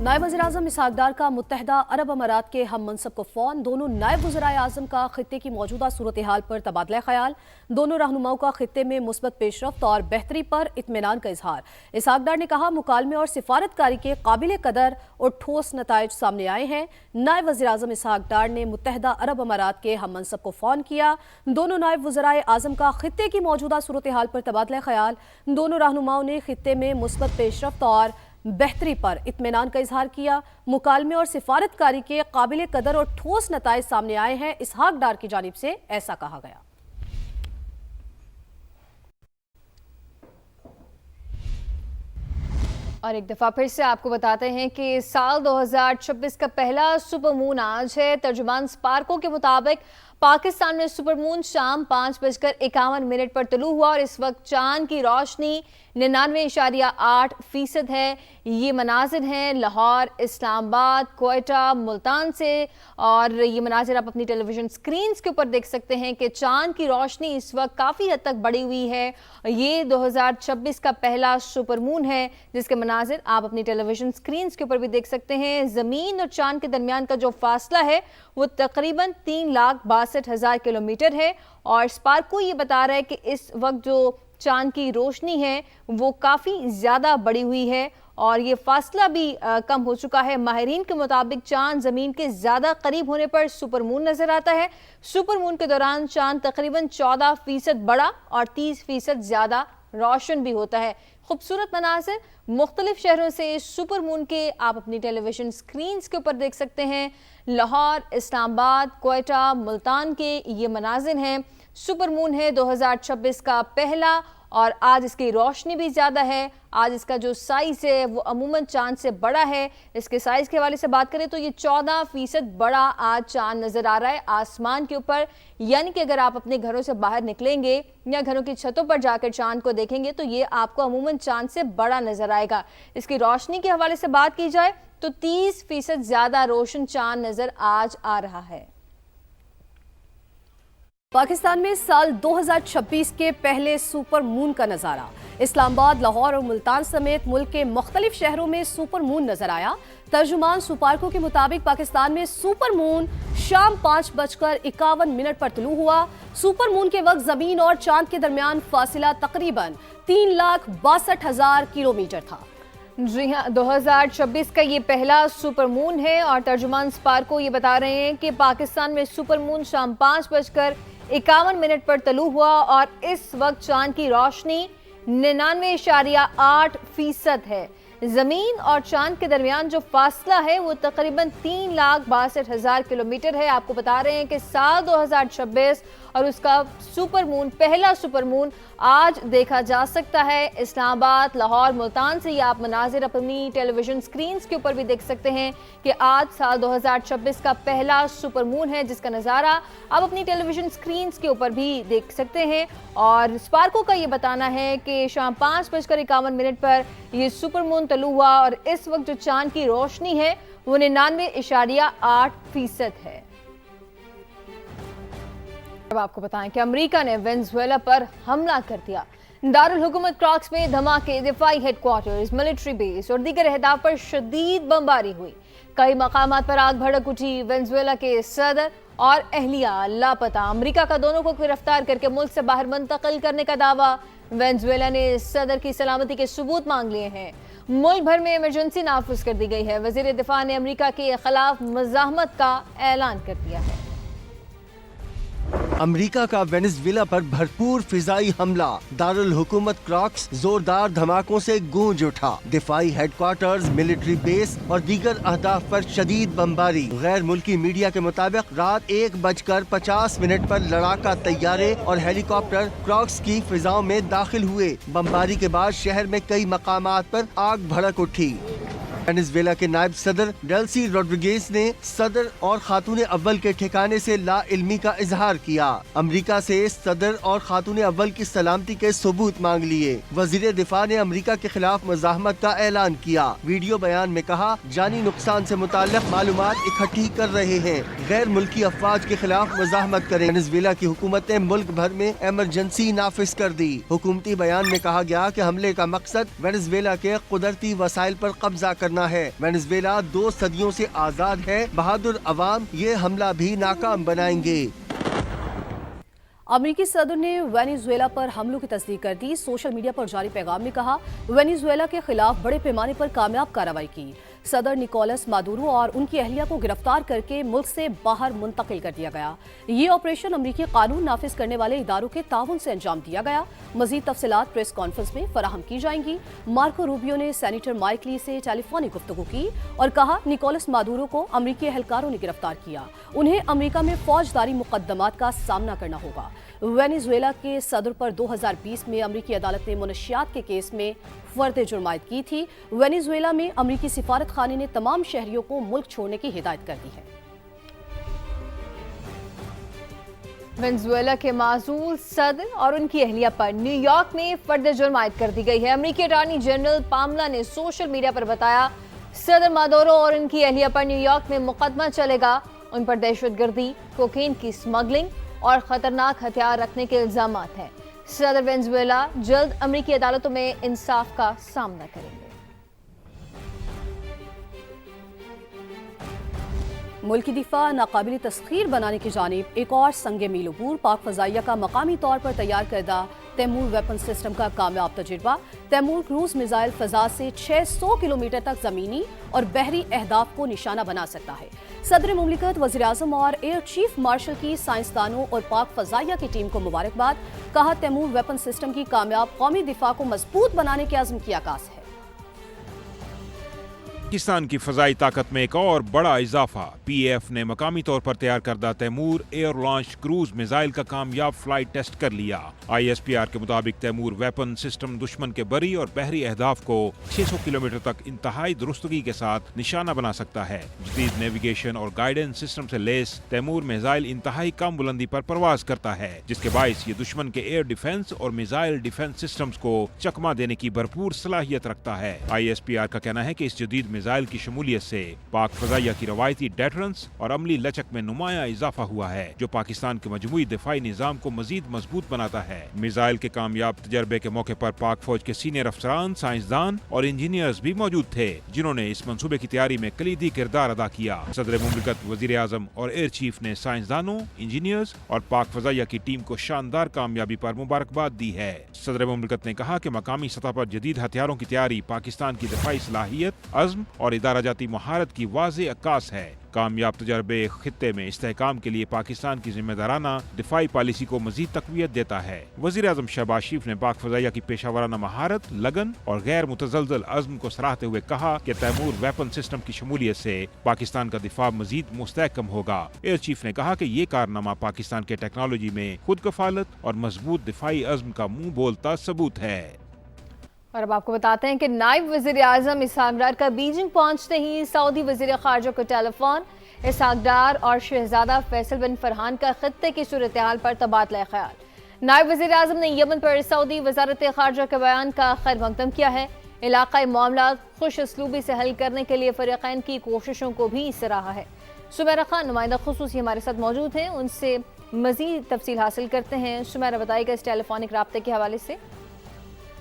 नायब वज़ीर-ए-आज़म इसहाक डार का मुत्तहिदा अरब अमारात के हम मनसब को फ़ोन। दोनों नायब वज़ीर-ए-आज़म का खित्ते की मौजूदा सूरत हाल पर तबादला ख्याल। दोनों रहनुमाओं का खित्ते में मुस्बत पेशरफ्त और बेहतरी पर इत्मीनान का इजहार। इसहाक डार ने कहा, मुकालमे और सिफारतकारी के काबिल कदर और ठोस नताइज सामने आए हैं। नायब वज़ीर-ए-आज़म इसहाक डार ने मुत्तहिदा अरब अमारात के हम मनसब को फ़ोन किया। दोनों नायब वज़ीर-ए-आज़म का खित्ते की मौजूदा सूरत हाल पर तबादला ख्याल। दोनों रहनुमाओं ने खित्ते में मुस्बत पेशरफ्त और बेहतरी पर इत्मीनान का इजहार किया। मुकालमे और सिफारतकारी के काबिल कदर और ठोस नताइज सामने आए हैं। इसहाक डार की जानिब से ऐसा कहा गया। और एक दफ़ा फिर से आपको बताते हैं कि साल 2026 का पहला सुपर मून आज है। तर्जुमान स्पार्को के मुताबिक पाकिस्तान में सुपर मून शाम 5:51 पर तुलू हुआ और इस वक्त चांद की रोशनी 99.8% है। ये मनाजिर हैं लाहौर, इस्लामाबाद, कोयटा, मुल्तान से, और ये मनाजिर आप अपनी टेलीविजन स्क्रीन्स के ऊपर देख सकते हैं कि चांद की रोशनी इस वक्त काफ़ी हद तक बढ़ी हुई है। ये 2026 का पहला सुपर मून है जिसके मनाजिर आप अपनी टेलीविजन स्क्रीन्स के ऊपर भी देख सकते हैं। ज़मीन और चांद के दरमियान का जो फासला है वो तकरीबन 3,62,000 किलोमीटर है। और स्पार्को ये बता रहा है कि इस वक्त जो चांद की रोशनी है वो काफ़ी ज़्यादा बढ़ी हुई है और ये फासला भी कम हो चुका है। माहिरीन के मुताबिक चांद ज़मीन के ज़्यादा करीब होने पर सुपर मून नज़र आता है। सुपर मून के दौरान चांद तकरीबन 14% बड़ा और 30% ज़्यादा रोशन भी होता है। खूबसूरत मनाज़िर मुख्तलिफ शहरों से सुपर मून के आप अपनी टेलीविजन स्क्रीन्स के ऊपर देख सकते हैं। लाहौर, इस्लामाबाद, कोयटा, मुल्तान के ये मनाज़िर हैं। सुपर मून है 2026 का पहला और आज इसकी रोशनी भी ज़्यादा है। आज इसका जो साइज़ है वो अमूमन चांद से बड़ा है। इसके साइज़ के हवाले से बात करें तो ये 14% बड़ा आज चांद नज़र आ रहा है आसमान के ऊपर। यानी कि अगर आप अपने घरों से बाहर निकलेंगे या घरों की छतों पर जाकर चांद को देखेंगे तो ये आपको अमूमन चांद से बड़ा नज़र आएगा। इसकी रोशनी के हवाले से बात की जाए तो 30% ज़्यादा रोशन चांद नज़र आज आ रहा है। पाकिस्तान में साल 2026 के पहले सुपर मून का नज़ारा। इस्लामाबाद, लाहौर और मुल्तान समेत मुल्क के मुख्तलिफ शहरों में सुपर मून नजर आया। तर्जुमान स्पार्को के मुताबिक पाकिस्तान में सुपर मून शाम 5:51 पर तुलू हुआ। सुपर मून के वक्त जमीन और चांद के दरमियान फासिला तकरीबन 3,62,000 किलोमीटर था। जी हाँ, 2026 का ये पहला सुपर मून है और तर्जुमान स्पार्को ये बता रहे हैं कि पाकिस्तान में सुपर मून शाम 5:51 पर तलू हुआ और इस वक्त चांद की रोशनी 99.8% है। ज़मीन और चांद के दरमियान जो फासला है वो तकरीबन 3,62,000 किलोमीटर है। आपको बता रहे हैं कि साल 2026 और उसका सुपर मून, पहला सुपर मून आज देखा जा सकता है। इस्लामाबाद, लाहौर, मुल्तान से ये आप मनाजिर अपनी टेलीविजन स्क्रीन्स के ऊपर भी देख सकते हैं कि आज साल 2026 का पहला सुपर मून है जिसका नज़ारा आप अपनी टेलीविजन स्क्रीन्स के ऊपर भी देख सकते हैं। और स्पार्को का ये बताना है कि शाम 5:51 पर ये सुपर मून तलू हुआ और इस वक्त जो चांद की रोशनी है वो 99.8% है। अब आपको बताएं कि अमेरिका ने वेनेजुएला पर हमला कर दिया। दारुल हुकूमत क्रॉक्स में धमाके, दिफाई हेडक्वार्टर्स, मिलिट्री बेस और दीगर अहदाफ पर शदीद बमबारी हुई। कई मकामात पर आग भड़क उठी। वेनेजुएला के सदर और अहलिया लापता। अमेरिका का दोनों को गिरफ्तार करके मुल्क से बाहर मुंतकिल करने का दावा। वेनेजुएला ने सदर की सलामती के सबूत मांग लिए हैं। मुल्क भर में इमरजेंसी नाफिज कर दी गई है। वजीर दिफा ने अमेरिका के खिलाफ मज़ाहमत का ऐलान कर दिया है। अमेरिका का वेनेजुएला पर भरपूर फिजाई हमला। दारुल हुकूमत क्रॉक्स जोरदार धमाकों से गूंज उठा। दिफाई हेडक्वार्टर्स, मिलिट्री बेस और दीगर अहदाफ पर शदीद बमबारी। गैर मुल्की मीडिया के मुताबिक रात 1:50 पर लड़ाका तैयारे और हेलीकॉप्टर क्रॉक्स की फिजाओं में दाखिल हुए। बमबारी के बाद शहर में कई मकामात पर आग भड़क उठी। वेनेजुएला के नायब सदर डेल्सी रोड्रिगेज ने सदर और खातून अव्वल के ठिकाने से ला इल्मी का इजहार किया। अमेरिका से सदर और खातून अव्वल की सलामती के सबूत मांग लिए। वजीर दिफा ने अमेरिका के खिलाफ मज़ाहमत का ऐलान किया। वीडियो बयान में कहा, जानी नुकसान से मुताल्लिक मालूमात इकट्ठी कर रहे हैं। गैर मुल्की अफवाज के खिलाफ मज़ाहमत करें। वेनेजुएला की हुकूमत ने मुल्क भर में इमरजेंसी नाफिज कर दी। हुकूमती बयान में कहा गया कि हमले का मकसद वेनेजुएला के कुदरती वसाइल पर कब्जा करना करना है। वेनेजुएला 2 सदियों से आजाद है, बहादुर अवाम ये हमला भी नाकाम बनाएंगे। अमेरिकी सदर ने वेनेजुएला पर हमलों की तस्दीक कर दी। सोशल मीडिया पर जारी पैगाम में कहा, वेनेजुएला के खिलाफ बड़े पैमाने पर कामयाब कार्रवाई की। सदर निकोलस मादुरो और उनकी अहलिया को गिरफ्तार करके मुल्क से बाहर मुंतकिल कर दिया गया। ये ऑपरेशन अमेरिकी कानून नाफिज करने वाले इदारों के ताउन से अंजाम दिया गया। मजीद तफसीलात प्रेस कॉन्फ्रेंस में फराहम की जाएंगी। मार्को रूबियो ने सेनेटर माइक ली से टेलीफोनिक गुफ्तगू की और कहा, निकोलस मादुरो को अमेरिकी एहलकारों ने गिरफ्तार किया। उन्हें अमेरिका में फौजदारी मुकदमात का सामना करना होगा। वेनेजुएला के सदर पर 2020 में अमेरिकी अदालत ने मुनशियात के केस में फर्द जुर्म आयद की थी। वेनेजुएला में अमेरिकी सिफारत खाने ने तमाम शहरियों को मुल्क छोड़ने की हिदायत कर दी है। वेनेजुएला के माजूल सदर और उनकी अहलिया पर न्यूयॉर्क में फर्द जुर्म आयद कर दी गई है। अमेरिकी अटॉर्नी जनरल पामला ने सोशल मीडिया पर बताया, सदर मादुरो और उनकी अहलिया पर न्यूयॉर्क में मुकदमा चलेगा। उन पर दहशतगर्दी, कोकेन की स्मगलिंग और खतरनाक हथियार रखने के इल्जामात हैं। सदर वेनेजुएला जल्द अमेरिकी अदालतों में इंसाफ का सामना करेंगे। मुल्क की दिफा नाकाबिल तस्खीर बनाने की जानिब एक और संगे मील अबूर। पाक फजाइया का मकामी तौर पर तैयार करदा तैमूर वेपन सिस्टम का कामयाब तजुर्बा। तैमूर क्रूज मिसाइल फजा से 600 किलोमीटर तक जमीनी और बहरी अहदाफ को निशाना बना सकता है। सदर मुमलिकत, वज़ीर आज़म और एयर चीफ मार्शल की साइंसदानों और पाक फजाइया की टीम को मुबारकबाद। कहा, तैमूर वेपन सिस्टम की कामयाब कौमी दिफा को मजबूत बनाने के अज़्म की आगाज़ है। पाकिस्तान की फजाई ताकत में एक और बड़ा इजाफा। पीएफ ने मकामी तौर पर तैयार करदा Taimur air launch cruise missile का कामयाब फ्लाइट टेस्ट कर लिया। ISPR के मुताबिक तैमूर वेपन सिस्टम दुश्मन के बरी और बहरी अहदाफ को 600 किलोमीटर तक इंतहाई दुरुस्तगी के साथ निशाना बना सकता है। जदीद नेविगेशन और गाइडेंस सिस्टम से लेस तैमूर मिसाइल इंतहाई कम बुलंदी पर परवाज करता है, जिसके बायस ये दुश्मन के एयर डिफेंस और मिसाइल डिफेंस सिस्टम्स को चकमा देने की भरपूर सलाहियत रखता है। ISPR का कहना है कि इस जदीद मिसाइल की शमूलियत से पाक फजाइया की रवायती डेटरेंस और अमली लचक में नुमाया इजाफा हुआ है, जो पाकिस्तान के मजमूई दिफाई निजाम को मजीद मजबूत बनाता है। मिसाइल के कामयाब तजर्बे के मौके पर पाक फौज के सीनियर अफसरान, साइंसदान और इंजीनियर्स भी मौजूद थे, जिन्होंने इस मंसूबे की तैयारी में कलीदी किरदार अदा किया। सदर मुमलिकत, वजीर आजम और एयर चीफ ने साइंसदानों, इंजीनियर्स और पाक फजाइया की टीम को शानदार कामयाबी पर मुबारकबाद दी है। सदर मुमलिकत ने कहा कि मकामी सतह पर जदीद हथियारों की तैयारी पाकिस्तान की दिफाई सलाहियत, अज़्म और इदारा जाती महारत की वाज़ेह अक्कास है। कामयाब तजर्बे खित्ते में इस्तेहकाम के लिए पाकिस्तान की जिम्मेदाराना दिफाई पॉलिसी को मजीद तकवीत देता है। वज़ीर आज़म शहबाज शरीफ ने पाक फजाइया की पेशावराना महारत, लगन और गैर मुतज़लज़ल अज़्म को सराहते हुए कहा कि तैमूर वेपन सिस्टम की शमूलियत से पाकिस्तान का दिफा मजीद मुस्तहकम होगा। एयर चीफ ने कहा कि ये कारनामा पाकिस्तान के टेक्नोलॉजी में खुद कफालत और मजबूत दिफाई अज़्म का मुंह बोलता सबूत है। और अब आपको बताते हैं कि नायब वज़ीर आज़म इसहाक डार का बीजिंग पहुंचते ही सऊदी वज़ीर ख़ारजा को टेलीफोन। इसहाक डार और शहजादा फैसल बिन फरहान का खित्ते की सूरत हाल पर तबादला ख्याल। नायब वज़ीर आज़म ने यमन पर सऊदी वज़ारत ख़ारजा के बयान का खैर मकदम किया है। इलाक़ाई मामला खुश असलूबी से हल करने के लिए फ़रीक़ैन की कोशिशों को भी सराहा है। सुमेरा खान नुमाइंदा खुसूसी हमारे साथ मौजूद हैं, उनसे मज़ीद तफसील हासिल करते हैं। सुमेरा, बताइएगा इस टेलीफोनिक राब्ते के हवाले से।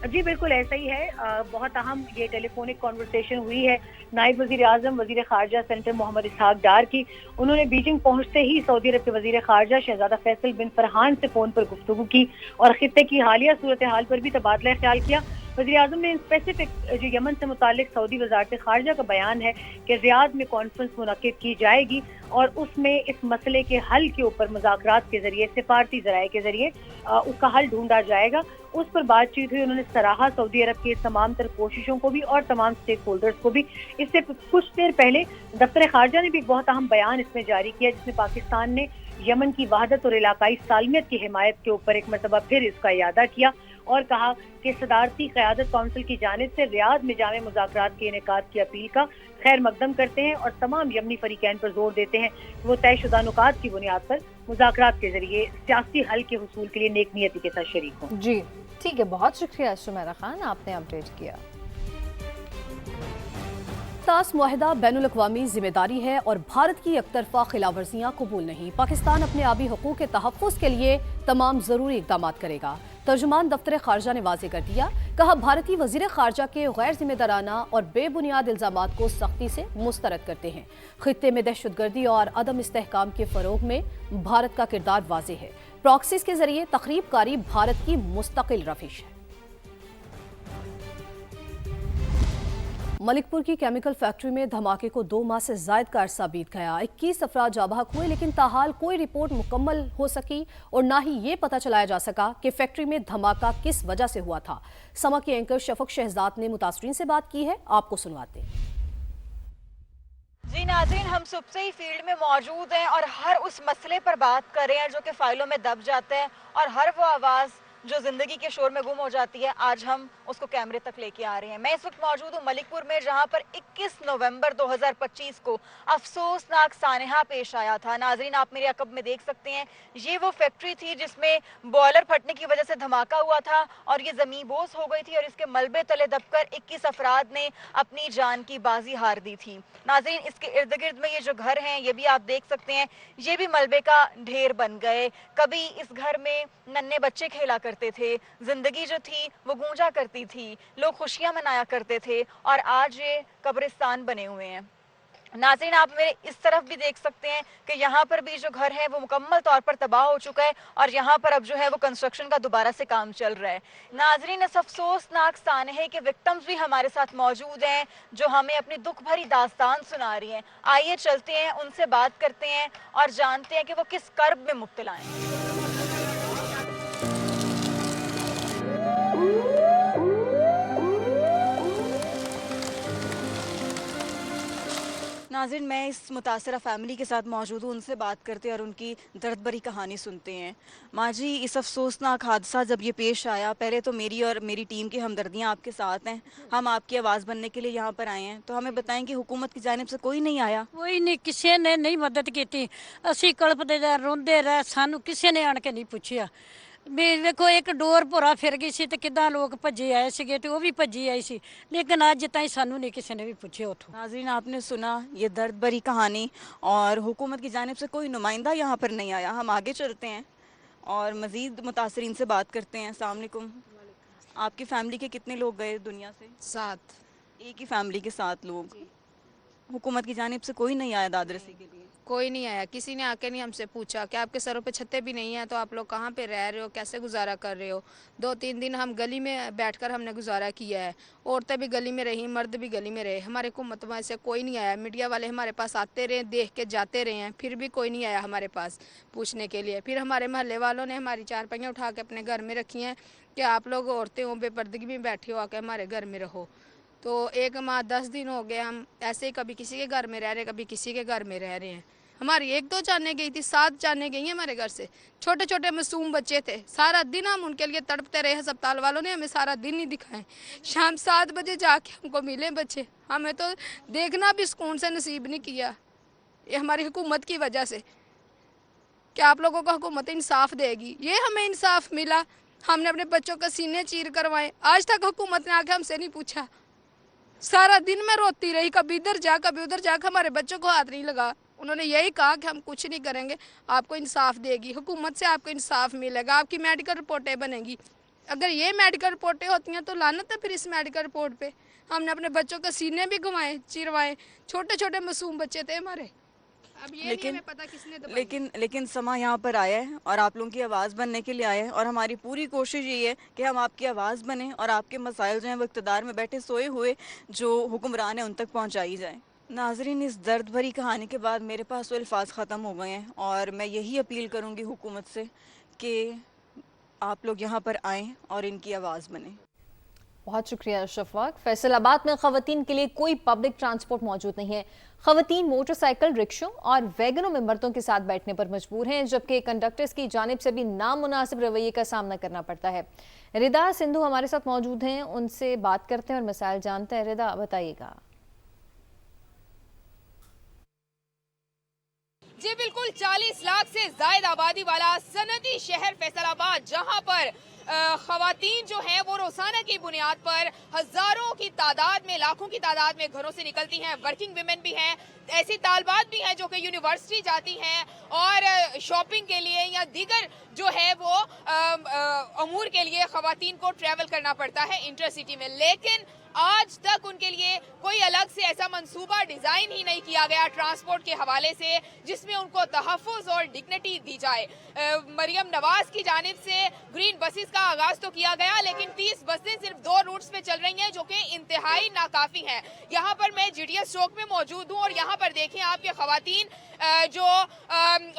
जी बिल्कुल ऐसा ही है। बहुत अहम ये टेलीफोनिक कॉन्वर्सेशन हुई है नायब वज़ीर आज़म वज़ीर ख़ारजा सेनेटर मोहम्मद इसहाक डार की। उन्होंने बीजिंग पहुंचते ही सऊदी अरब के वज़ीर ख़ारजा शहजादा फैसल बिन फरहान से फ़ोन पर गुफ्तगू की और खित्ते की हालिया सूरत हाल पर भी तबादला ख्याल किया। वज़ीर आज़म ने स्पेसिफिक जो यमन से मुतालिक सऊदी वज़ारत ख़ारजा का बयान है कि रियाद में कॉन्फ्रेंस मुनक़िद की जाएगी और उसमें इस मसले के हल के ऊपर मुज़ाकरात के ज़रिए, सिफारती ज़राए के ज़रिए उसका हल ढूंढा जाएगा। उस पर बातचीत हुई। उन्होंने सराहा सऊदी अरब की तमाम तर कोशिशों को भी और तमाम स्टेक होल्डर्स को भी। इससे कुछ देर पहले दफ्तर ख़ारजा ने भी एक बहुत अहम बयान इसमें जारी किया, जिसमें पाकिस्तान ने यमन की वहदत और इलाकाई सालमियत की हिमायत के ऊपर एक मरतबा फिर इसका इयादा किया और कहा कि सदारती क़यादत काउंसिल की जानिब से रियाद में जामे मुज़ाकरात के इनेकाद की अपील का खैर मकदम करते हैं और तमाम यमनी फरीकैन पर जोर देते हैं कि वो तयशुदा नुकात की बुनियाद पर मुज़ाकरात के जरिए सियासी हल के हुसूल के लिए नेक नियती के साथ शरीक हों। जी ठीक है, बहुत शुक्रिया सुमेरा खान, आपने अपडेट किया। तास मुआहिदा बैनुल-अक़वामी जिम्मेदारी है और भारत की एकतरफा खिलाफवर्जियां कबूल नहीं। पाकिस्तान अपने आबी हकूक़ के तहफ़्फ़ुज़ के लिए तमाम ज़रूरी इक़दामात करेगा। तर्जुमान दफ्तर ख़ारजा ने वाज़ेह कर दिया कहा भारतीय वजीर खारजा के गैर जिम्मेदाराना और बेबुनियाद इल्जामात को सख्ती से मुस्तरद करते हैं। खित्ते में दहशतगर्दी और अदम इस्तेहकाम के फरोग में भारत का किरदार वाज़ेह है। प्रॉक्सीज के जरिए तखरीबकारी भारत की मुस्तकिल रविश है। मलिकपुर की केमिकल फैक्ट्री में धमाके को 2 माह से जायद का अरसा बीत गया। 21 अफराद जाबाक हुए, लेकिन ताहाल कोई रिपोर्ट मुकम्मल हो सकी और ना ही ये पता चलाया जा सका कि फैक्ट्री में धमाका किस वजह से हुआ था। समा के एंकर शफक शहजाद ने मुतासरीन से बात की है, आपको सुनवाते हैं। जी नाज़रीन, हम सुबह से ही फील्ड में मौजूद हैं और हर उस मसले पर बात कर रहे हैं जो कि फाइलों में दब जाते हैं और हर वो आवाज़ जो ज़िंदगी के शोर में गुम हो जाती है, आज हम उसको कैमरे तक लेके आ रहे हैं। मैं इस वक्त मौजूद हूँ मलिकपुर में, जहाँ पर 21 नवंबर 2025 को अफसोसनाक सानहा पेश आया था। नाज़रीन, आप मेरे अकब में देख सकते हैं, ये वो फैक्ट्री थी जिसमें बॉयलर फटने की वजह से धमाका हुआ था और ये ज़मींबोस हो गई थी और इसके मलबे तले दबकर 21 अफराद ने अपनी जान की बाजी हार दी थी। नाज़रीन, इसके इर्द गिर्द में ये जो घर हैं, ये भी आप देख सकते हैं, ये भी मलबे का ढेर बन गए। कभी इस घर में नन्हे बच्चे खेला करते थे, जिंदगी जो थी वो गूंजा करती थी, लोग खुशियां मनाया करते थे और आज ये कब्रिस्तान बने हुए हैं। नाज़रीन, आप मेरे इस तरफ भी देख सकते हैं कि यहाँ पर भी जो घर है वो मुकम्मल तौर पर तबाह हो चुका है और यहाँ पर अब जो है वो कंस्ट्रक्शन का दोबारा से काम चल रहा है। नाज़रीन, इस अफसोसनाक सानहे के विक्टिम्स भी हमारे साथ मौजूद हैं जो हमें अपनी दुख भरी दास्तान सुना रही हैं। आइए चलते हैं, उनसे बात करते हैं और जानते हैं कि वो किस कर्ब में मुब्तला हैं। नाज़रीन, मैं इस मुतासरा फैमिली के साथ मौजूद हूँ, उनसे बात करते हैं और उनकी दर्द भरी कहानी सुनते हैं। माँ जी, इस अफसोसनाक हादसा जब ये पेश आया, पहले तो मेरी और मेरी टीम की हमदर्दियाँ आपके साथ हैं। हम आपकी आवाज़ बनने के लिए यहाँ पर आए हैं, तो हमें बताएं कि हुकूमत की जानिब से कोई नहीं आया? कोई नहीं, किसी ने नहीं मदद की। असी कल्पते रहे, रोंदे रहे, सानू किसी ने आन के नहीं पूछा। भी देखो, एक डोर भोरा फिर गई सी तो किदा लोग भजे आए थे, तो वो भी भजी आई सी, लेकिन अज ताईं सानू नहीं किसी ने भी पूछे उठो। नाज़रीन, आपने सुना ये दर्द भरी कहानी और हुकूमत की जानिब से कोई नुमाइंदा यहाँ पर नहीं आया। हम आगे चलते हैं और मज़ीद मुतासरीन से बात करते हैं। अस्सलाम वालेकुम। आपकी फैमिली के कितने लोग गए दुनिया से? 7। एक ही फैमिली के 7 लोग। हुकूमत की जानिब से कोई नहीं आया दादरसी के लिए? कोई नहीं आया, किसी ने आके नहीं हमसे पूछा कि आपके सरों पे छत्ते भी नहीं है तो आप लोग कहाँ पे रह रहे हो, कैसे गुजारा कर रहे हो। 2-3 दिन हम गली में बैठकर हमने गुजारा किया है। औरतें भी गली में रही, मर्द भी गली में रहे। हमारे हुकूमत में से कोई नहीं आया। मीडिया वाले हमारे पास आते रहे, देख के जाते रहे हैं, फिर भी कोई नहीं आया हमारे पास पूछने के लिए। फिर हमारे महल्ले वालों ने हमारी चारपाइयाँ उठा के अपने घर में रखी हैं कि आप लोग औरतें हो, बेपर्दगी में बैठे हो, आके हमारे घर में रहो। तो 1 माह 10 दिन हो गए हम ऐसे ही कभी किसी के घर में रह रहे, कभी किसी के घर में रह रहे हैं। हमारी 1-2 जाने गई थी, 7 जाने गई हैं हमारे घर से। छोटे छोटे मासूम बच्चे थे, सारा दिन हम उनके लिए तड़पते रहे। अस्पताल वालों ने हमें सारा दिन नहीं दिखाए। शाम 7 बजे जाके हमको मिले बच्चे। हमें तो देखना भी सुकून से नसीब नहीं किया। ये हमारी हुकूमत की वजह से। क्या आप लोगों को हुकूमत इंसाफ देगी? ये हमें इंसाफ मिला। हमने अपने बच्चों का सीने चीर करवाए, आज तक हुकूमत ने आके हमसे नहीं पूछा। सारा दिन मैं रोती रही, कभी इधर जा कभी उधर जा, हमारे बच्चों को हाथ नहीं लगा। उन्होंने यही कहा कि हम कुछ नहीं करेंगे, आपको इंसाफ देगी हुकूमत से, आपको इंसाफ मिलेगा, आपकी मेडिकल रिपोर्टें बनेंगी। अगर ये मेडिकल रिपोर्टें होती हैं तो लानत है फिर इस मेडिकल रिपोर्ट पे। हमने अपने बच्चों के सीने भी घुमाए, चिरवाए। छोटे छोटे मासूम बच्चे थे हमारे। अब ये नहीं हमें पता किसने दबाई। लेकिन समा यहाँ पर आया है और आप लोगों की आवाज़ बनने के लिए आए हैं और हमारी पूरी कोशिश ये है कि हम आपकी आवाज़ बने और आपके मसाइल जो हैं वो इक़्तिदार में बैठे सोए हुए जो हुक्मरान हैं उन तक पहुँचाई जाए। नाज़रीन, इस दर्द भरी कहानी के बाद मेरे पास तो अल्फाज ख़त्म हो गए हैं और मैं यही अपील करूँगी हुकूमत से कि आप लोग यहाँ पर आएँ और इनकी आवाज़ बने। बहुत शुक्रिया शफाक। फैसलाबाद में ख़वातीन के लिए कोई पब्लिक ट्रांसपोर्ट मौजूद नहीं है। ख़वातीन मोटरसाइकिल, रिक्शों और वैगनों में मर्दों के साथ बैठने पर मजबूर हैं, जबकि कंडक्टर्स की जानिब से भी नामुनासिब रवैये का सामना करना पड़ता है। रिदा सिंधु हमारे साथ मौजूद हैं, उनसे बात करते हैं और मसाइल जानते हैं। रिदा, बताइएगा। जी बिल्कुल, 40 लाख से ज्यादा आबादी वाला सनती शहर फैसलाबाद, जहां पर ख़वातीन जो हैं वो रोज़ाना की बुनियाद पर हज़ारों की तादाद में, लाखों की तादाद में घरों से निकलती हैं। वर्किंग विमेन भी हैं, ऐसी तालबात भी हैं जो कि यूनिवर्सिटी जाती हैं और शॉपिंग के लिए या दीगर जो है वो अमूर के लिए ख़वातीन को ट्रैवल करना पड़ता है इंटरसिटी में। लेकिन आज तक उनके लिए कोई अलग से ऐसा मंसूबा डिज़ाइन ही नहीं किया गया ट्रांसपोर्ट के हवाले से जिसमें उनको तहफ़्फ़ुज़ और डिग्निटी दी जाए। मरियम नवाज़ की जानिब से ग्रीन बसेस का आगाज़ तो किया गया, लेकिन 30 बसें सिर्फ 2 रूट्स पे चल रही हैं जो कि इंतहाई नाकाफ़ी हैं। यहाँ पर मैं GDS चौक में मौजूद हूँ और यहाँ पर देखें आपके ख़वातीन जो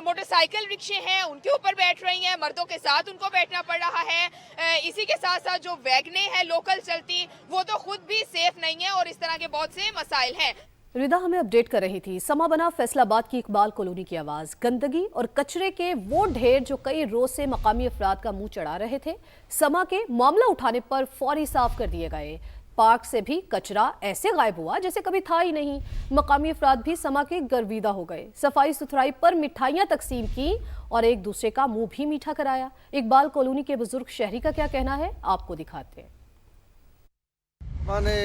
मोटरसाइकिल रिक्शे हैं उनके ऊपर बैठ रही हैं, मर्दों के साथ उनको बैठना पड़ रहा है। इसी के साथ साथ जो वैगनें हैं लोकल चलती, वो तो खुद भी सेफ नहीं है और इस तरह के बहुत से मसाइल हैं। रिदा हमें अपडेट कर रही थी। समा बना फैसलाबाद की इकबाल कॉलोनी की आवाज। गंदगी और कचरे के वो ढेर जो कई रोज से मकामी अफराद का मुंह चढ़ा रहे थे, समा के मामला उठाने पर फौरी साफ कर दिए गए। पार्क से भी कचरा ऐसे गायब हुआ जैसे कभी था ही नहीं। मकामी अफराद भी समा के गर्विदा हो गए। सफाई सुथराई पर मिठाइयां तकसीम की और एक दूसरे का मुंह भी मीठा कराया। इकबाल कॉलोनी के बुजुर्ग शहरी का क्या कहना है, आपको दिखाते हैं। मैंने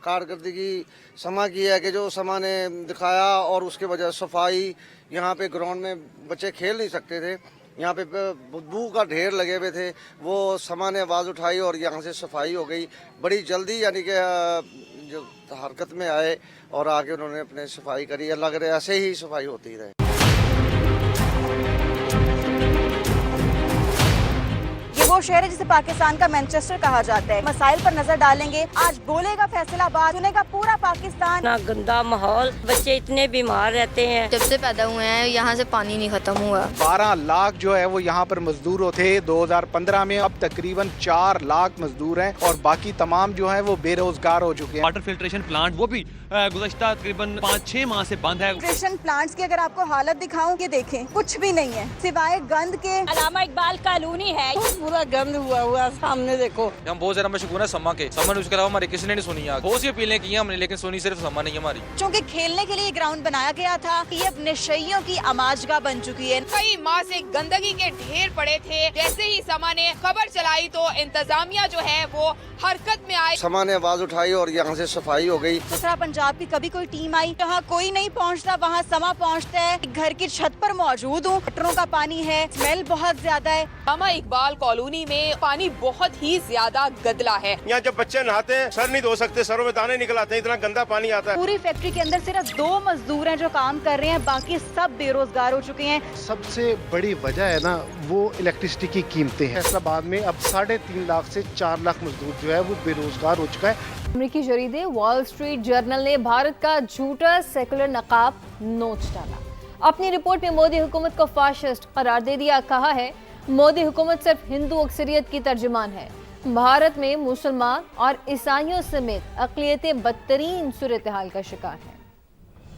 कारकर्दगी समा की है कि जो समा ने दिखाया और उसके वजह सफाई, यहाँ पे ग्राउंड में बच्चे खेल नहीं सकते थे, यहाँ पे बदबू का ढेर लगे हुए थे, वो समा ने आवाज़ उठाई और यहाँ से सफाई हो गई बड़ी जल्दी। यानी कि जो हरकत में आए और आके उन्होंने अपने सफाई करी। अल्लाह करे ऐसे ही सफाई होती रहे। वो शहर है जिसे पाकिस्तान का मैनचेस्टर कहा जाता है। मसाइल पर नजर डालेंगे, आज बोलेगा फैसलाबाद, सुनेगा पूरा पाकिस्तान। ना गंदा माहौल, बच्चे इतने बीमार रहते हैं। जब से पैदा हुए हैं यहाँ से पानी नहीं खत्म हुआ। 12 लाख जो है वो यहाँ पर मजदूर थे 2015 में, अब तकरीबन 4 लाख मजदूर हैं और बाकी तमाम जो है वो बेरोजगार हो चुके हैं। वाटर फिल्ट्रेशन प्लांट वो भी गुज़श्ता तकरीबन 5-6 माह से बंद है। फिल्ट्रेशन प्लांट्स की अगर आपको हालत दिखाऊं, ये देखें कुछ भी नहीं है सिवाय गंद के। अलामा इकबाल कॉलोनी है, पूरा गंद हुआ सामने देखो। हम बहुत ज्यादा मशहूर है समा के। समा ने उसके अलावा हमारे किसी ने नहीं सुनी। बहुत सी अपीलें की हमने, लेकिन सुनी सिर्फ समा नहीं हमारी। चूँकि खेलने के लिए ग्राउंड बनाया गया था, ये अब नशइयों की आमाजगाह बन चुकी है। कई माह से गंदगी के ढेर पड़े थे। जैसे ही समा ने खबर चलाई तो इंतजामिया जो है वो हरकत में आई। समा ने आवाज़ उठाई और यहाँ से सफाई हो गई। दूसरा पंजाब की कभी कोई टीम आई, जहाँ कोई नहीं पहुँचता वहाँ समा पहुँचता है। घर की छत पर मौजूद हूँ, गटरों का पानी है, स्मेल बहुत ज्यादा है। समा इकबाल कॉलोनी में पानी बहुत ही ज्यादा गदला है। यहाँ जब बच्चे नहाते हैं सर नहीं धो सकते, सरों में दाने निकल आते हैं, इतना गंदा पानी आता है। पूरी फैक्ट्री के अंदर सिर्फ 2 मजदूर हैं जो काम कर रहे हैं, बाकी सब बेरोजगार हो चुके हैं। सबसे बड़ी वजह है ना वो इलेक्ट्रिसिटी की कीमतें हैं। फैसलाबाद में अब 3.5 लाख से 4 लाख मजदूर जो है वो बेरोजगार हो चुका है। अमेरिकी जरीदे वॉल स्ट्रीट जर्नल ने भारत का झूठा सेकुलर नकाब नोच डाला। अपनी रिपोर्ट में मोदी हुकूमत को फाशिस्ट करार दे दिया। कहा है मोदी हुकूमत सिर्फ हिंदू अक्सरियत की तर्जुमान है। भारत में मुसलमान और ईसाइयों समेत अक़लियतें बदतरीन सूरत हाल का शिकार हैं।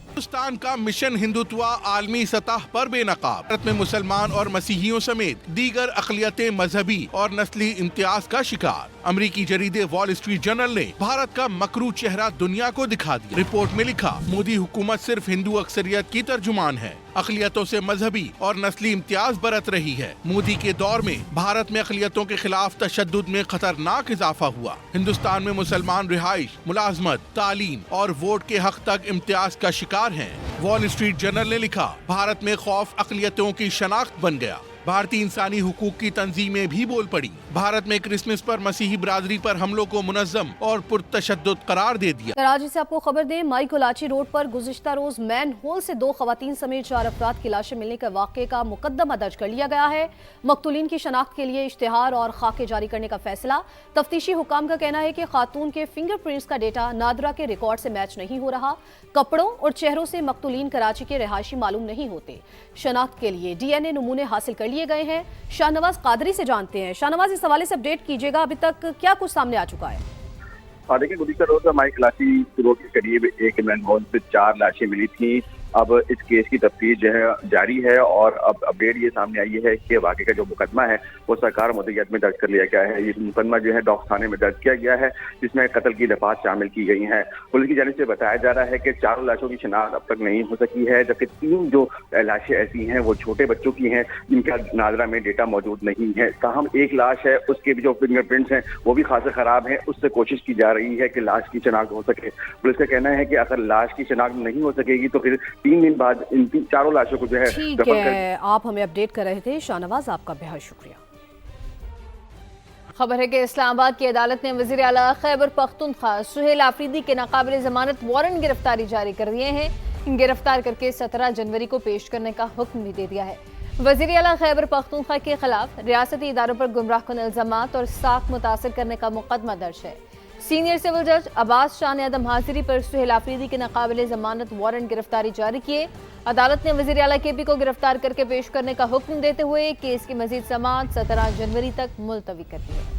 हिंदुस्तान का मिशन हिंदुत्व आलमी सतह पर बेनकाब। भारत में मुसलमान और मसीहियों समेत दीगर अक़लियतें मजहबी और नस्ली इम्तियाज का शिकार। अमरीकी जरीदे वॉल स्ट्रीट जर्नल ने भारत का मकरू चेहरा दुनिया को दिखा दिया। रिपोर्ट में लिखा मोदी हुकूमत सिर्फ हिंदू अक्सरियत की तर्जुमान है, अक़लियतों से मजहबी और नस्ली इम्तियाज बरत रही है। मोदी के दौर में भारत में अक़लियतों के खिलाफ तशद्दुद में खतरनाक इजाफा हुआ। हिंदुस्तान में मुसलमान रिहाइश, मुलाजमत, तालीम और वोट के हक तक इम्तियाज का शिकार हैं। वॉल स्ट्रीट जर्नल ने लिखा भारत में खौफ अक़लियतों की शनाख्त बन गया। भारतीय इंसानी हुकूक की तंजीमें भी बोल पड़ी। भारत में क्रिसमस पर मसीही बरादरी पर हमलों को मुनज़्ज़म और पुरतशद्दुद करार दे दिया। कराची से आपको खबर दें, माई कोलाची रोड पर गुज़िश्ता रोज मैन होल से 2 खवातीन समेत 4 अफराद की लाशें मिलने के वाक़े का मुकदमा दर्ज कर लिया गया है। मकतूलीन की शनाख्त के लिए इश्तिहार और खाके जारी करने का फैसला। तफ्तीशी हुकाम का कहना है कि खातून के फिंगरप्रिंट्स का डेटा नादरा के रिकॉर्ड से मैच नहीं हो रहा। कपड़ों और चेहरों से मकतूलीन कराची के रिहायशी मालूम नहीं होते। शनाख्त के लिए DNA नमूने हासिल कर लिए गए हैं। शाहनवाज कादरी से जानते हैं। शाहनवाज, इस हवाले से अपडेट कीजिएगा, अभी तक क्या कुछ सामने आ चुका है? देखिए गुज़िश्ता रोज माई कोलाची रोड के करीब एक मैन होल से 4 लाशें मिली थी। اب اس کیس کی تفتیش جو ہے جاری ہے اور اب اپڈیٹ یہ سامنے آئی ہے کہ واقعے کا جو مقدمہ ہے وہ سرکار مدعیت میں درج کر لیا گیا ہے. یہ مقدمہ جو ہے ڈاکٹر تھانے میں درج کیا گیا ہے جس میں قتل کی دفعات شامل کی گئی ہیں. پولیس کی جانب سے بتایا جا رہا ہے کہ 4 لاشوں کی شناخت اب تک نہیں ہو سکی ہے جبکہ 3 جو لاشیں ایسی ہیں وہ چھوٹے بچوں کی ہیں جن کا ناظرہ میں ڈیٹا موجود نہیں ہے. تاہم ایک لاش ہے اس کے بھی جو فنگر پرنٹس ہیں وہ بھی خاصے خراب ہیں. اس سے کوشش کی جا رہی ہے کہ لاش کی شناخت ہو سکے. پولیس کا کہنا ہے کہ اگر لاش کی شناخت نہیں ہو سکے گی تو پھر 3 دن بعد ان 4 لاشوں کو جو ہے ٹھیک ہے. آپ ہمیں اپڈیٹ کر رہے تھے شاہنواز، آپ کا بہت شکریہ. خبر ہے کہ اسلام آباد کی عدالت نے وزیر اعلیٰ خیبر پختونخوا سہیل آفریدی کے ناقابل ضمانت وارنٹ گرفتاری جاری کر دیے ہیں. گرفتار کر کے 17 جنوری کو پیش کرنے کا حکم بھی دے دیا ہے. وزیر اعلیٰ خیبر پختونخوا کے خلاف ریاستی اداروں پر گمراہ کن الزامات اور ساکھ متاثر کرنے کا مقدمہ درج ہے. سینئر سول جج عباس شاہ نے عدم حاضری پر سہیل آفریدی کے ناقابل ضمانت وارنٹ گرفتاری جاری کیے. عدالت نے وزیر اعلیٰ کے پی کو گرفتار کر کے پیش کرنے کا حکم دیتے ہوئے کیس کی مزید سماعت 17 جنوری تک ملتوی کر دی ہے.